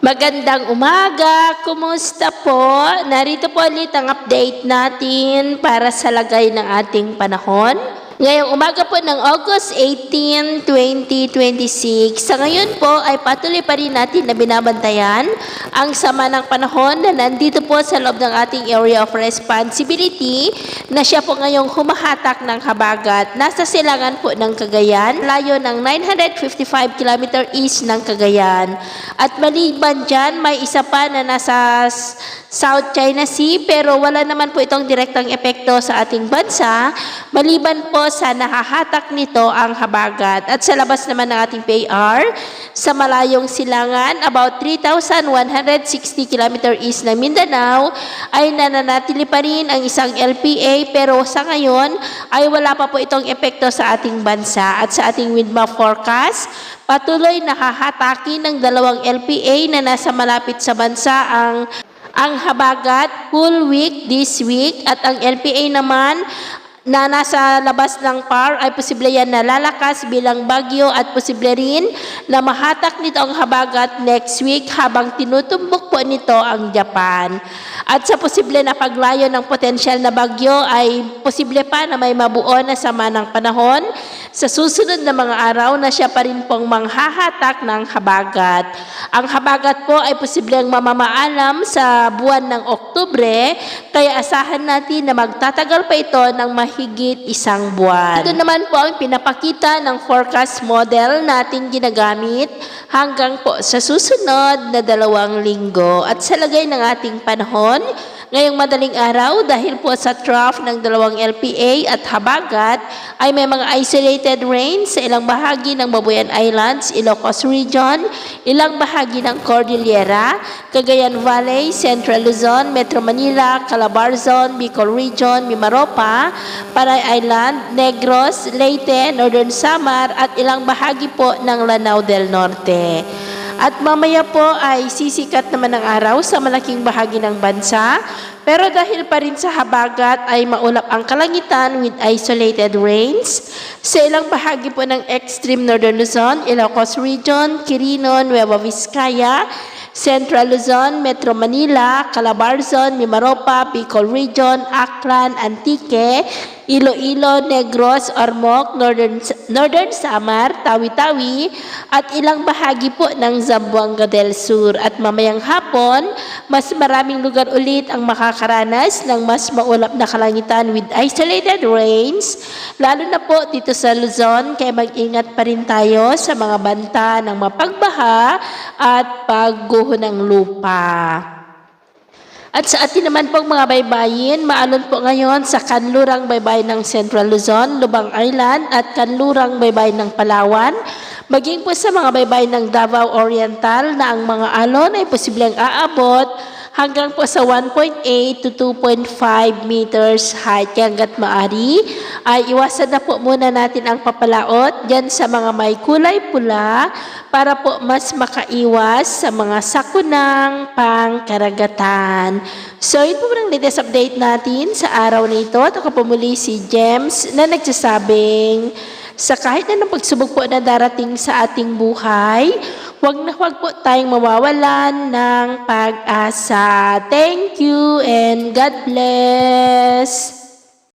Magandang umaga! Kumusta po? Narito po ulit ang update natin para sa lagay ng ating panahon. Ngayong umaga po ng August 18, 2026. Sa ngayon po ay patuloy pa rin natin na binabantayan ang sama ng panahon na nandito po sa loob ng ating area of responsibility na siya po ngayong humahatak ng habagat. Nasa silangan po ng Cagayan, layo ng 955 km east ng Cagayan. At maliban dyan, may isa pa na nasa South China Sea pero wala naman po itong direktang epekto sa ating bansa maliban po sa nahahatak nito ang habagat. At sa labas naman ng ating PAR, sa malayong silangan, about 3,160 km east ng Mindanao, ay nananatili pa rin ang isang LPA pero sa ngayon ay wala pa po itong epekto sa ating bansa. At sa ating wind map forecast, patuloy nahahataki ng dalawang LPA na nasa malapit sa bansa ang habagat full week this week at ang LPA naman na nasa labas ng PAR ay posible yan na lalakas bilang bagyo at posible rin na mahatak nito ang habagat next week habang tinutumbok po nito ang Japan. At sa posible na paglayo ng potensyal na bagyo ay posible pa na may mabuo na sama ng panahon sa susunod na mga araw na siya pa rin pong manghahatak ng habagat. Ang habagat po ay posibleng mamamaalam sa buwan ng Oktubre kaya asahan natin na magtatagal pa ito ng mahigit isang buwan. Ito naman po ang pinapakita ng forecast model natin ginagamit hanggang po sa susunod na 2 linggo. At sa lagay ng ating panahon, ngayong madaling araw dahil po sa trough ng 2 LPA at habagat ay may mga isolated rains sa ilang bahagi ng Babuyan Islands, Ilocos Region, ilang bahagi ng Cordillera, Cagayan Valley, Central Luzon, Metro Manila, Calabarzon, Bicol Region, Mimaropa, Panay Island, Negros, Leyte, Northern Samar at ilang bahagi po ng Lanao del Norte. At mamaya po ay sisikat naman ang araw sa malaking bahagi ng bansa. Pero dahil pa rin sa habagat ay maulap ang kalangitan with isolated rains sa ilang bahagi po ng extreme Northern Luzon, Ilocos Region, Quirino, Nueva Vizcaya, Central Luzon, Metro Manila, Calabarzon, Mimaropa, Bicol Region, Aklan, Antique, Iloilo, Negros, Ormoc, Northern Samar, Tawi-Tawi, at ilang bahagi po ng Zamboanga del Sur. At mamayang hapon, mas maraming lugar ulit ang makakaranas ng mas maulap na kalangitan with isolated rains, lalo na po dito sa Luzon, kaya mag-ingat pa rin tayo sa mga banta ng mapagbaha at pagguho ng lupa. At sa atin naman pong mga baybayin, maalon po ngayon sa kanlurang baybayin ng Central Luzon, Lubang Island at kanlurang baybayin ng Palawan. Maging po sa mga baybayin ng Davao Oriental na ang mga alon ay posibleng aabot hanggang po sa 1.8 to 2.5 meters height. Kaya hanggat maari ay iwasan na po muna natin ang papalaot dyan sa mga may kulay pula para po mas makaiwas sa mga sakunang pangkaragatan. So ito po ang latest update natin sa araw na ito. At ako po muli si James na nagsasabing sa kahit na pagsubok po na darating sa ating buhay, huwag po tayong mawawalan ng pag-asa. Thank you and God bless!